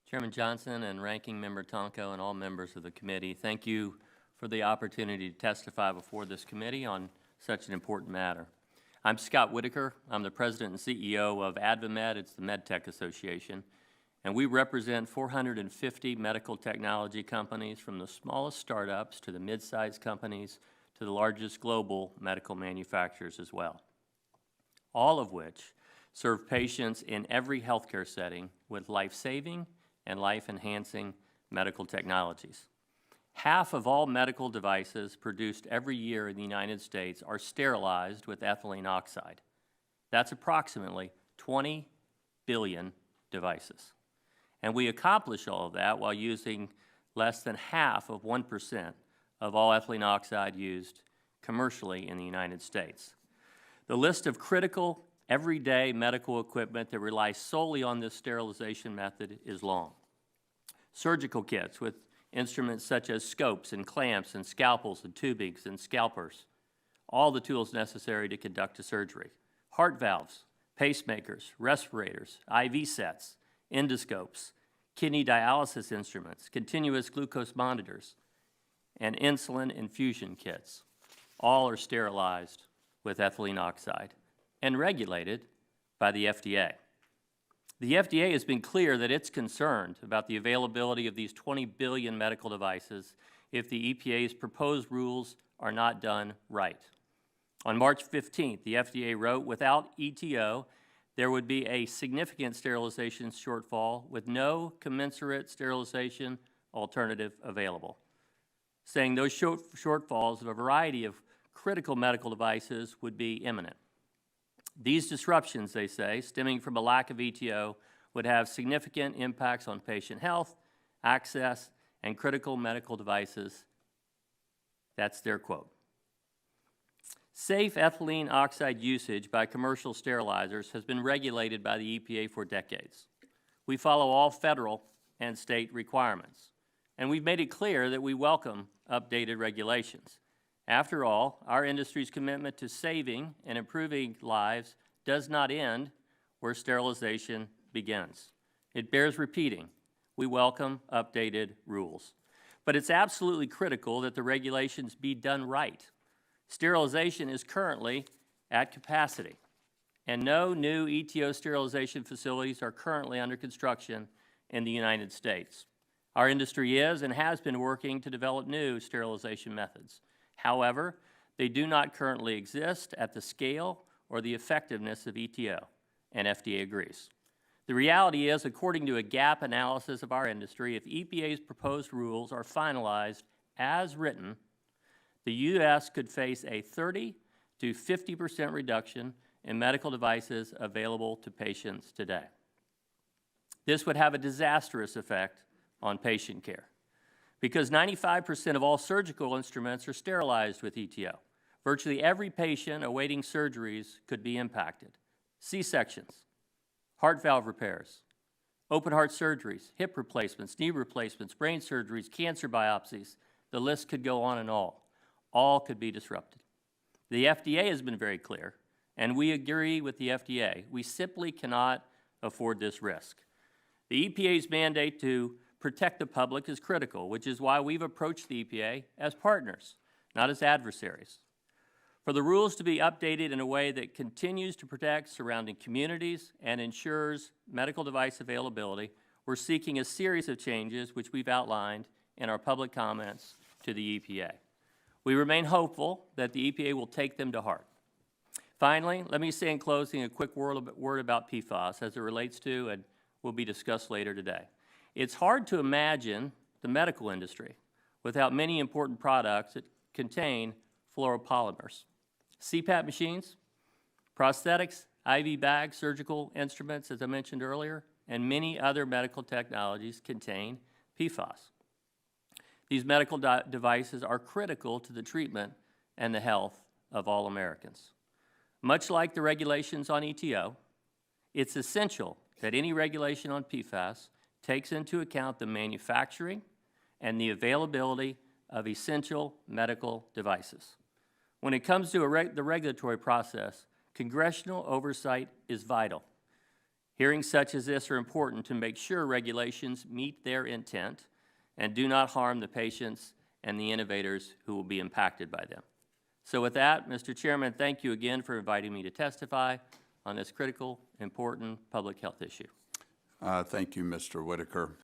Chairman Johnson and Ranking Member Tonko and all members of the committee, thank you for the opportunity to testify before this committee on such an important matter. I'm Scott Whitaker. I'm the President and CEO of AdvaMed. It's the MedTech Association, and we represent 450 medical technology companies, from the smallest startups to the mid-sized companies to the largest global medical manufacturers as well, all of which serve patients in every healthcare setting with life-saving and life-enhancing medical technologies. Half of all medical devices produced every year in the United States are sterilized with ethylene oxide. That's approximately 20 billion devices. And we accomplish all of that while using less than half of 1% of all ethylene oxide used commercially in the United States. The list of critical, everyday medical equipment that relies solely on this sterilization method is long. Surgical kits with instruments such as scopes and clamps and scalpels and tubings and scalpers, all the tools necessary to conduct a surgery. Heart valves, pacemakers, respirators, IV sets, endoscopes, kidney dialysis instruments, continuous glucose monitors, and insulin infusion kits. All are sterilized with ethylene oxide and regulated by the FDA. The FDA has been clear that it's concerned about the availability of these 20 billion medical devices if the EPA's proposed rules are not done right. On March 15th, the FDA wrote, without ETO, there would be a significant sterilization shortfall with no commensurate sterilization alternative available, saying those shortfalls of a variety of critical medical devices would be imminent. These disruptions, they say, stemming from a lack of ETO, would have significant impacts on patient health, access, and critical medical devices. That's their quote. Safe ethylene oxide usage by commercial sterilizers has been regulated by the EPA for decades. We follow all federal and state requirements, and we've made it clear that we welcome updated regulations. After all, our industry's commitment to saving and improving lives does not end where sterilization begins. It bears repeating. We welcome updated rules. But it's absolutely critical that the regulations be done right. Sterilization is currently at capacity, and no new ETO sterilization facilities are currently under construction in the United States. Our industry is and has been working to develop new sterilization methods. However, they do not currently exist at the scale or the effectiveness of ETO, and FDA agrees. The reality is, according to a gap analysis of our industry, if EPA's proposed rules are finalized as written, the U.S. could face a 30 to 50% reduction in medical devices available to patients today. This would have a disastrous effect on patient care, because 95% of all surgical instruments are sterilized with ETO. Virtually every patient awaiting surgeries could be impacted. C-sections, heart valve repairs, open heart surgeries, hip replacements, knee replacements, brain surgeries, cancer biopsies, the list could go on and all could be disrupted. The FDA has been very clear, and we agree with the FDA. We simply cannot afford this risk. The EPA's mandate to protect the public is critical, which is why we've approached the EPA as partners, not as adversaries. For the rules to be updated in a way that continues to protect surrounding communities and ensures medical device availability, we're seeking a series of changes which we've outlined in our public comments to the EPA. We remain hopeful that the EPA will take them to heart. Finally, let me say in closing a quick word about PFAS as it relates to and will be discussed later today. It's hard to imagine the medical industry without many important products that contain fluoropolymers. CPAP machines, prosthetics, IV bags, surgical instruments, as I mentioned earlier, and many other medical technologies contain PFAS. These medical devices are critical to the treatment and the health of all Americans. Much like the regulations on ETO, it's essential that any regulation on PFAS takes into account the manufacturing and the availability of essential medical devices. When it comes to the regulatory process, congressional oversight is vital. Hearings such as this are important to make sure regulations meet their intent and do not harm the patients and the innovators who will be impacted by them. So with that, Mr. Chairman, thank you again for inviting me to testify on this critical, important public health issue. Thank you, Mr. Whitaker.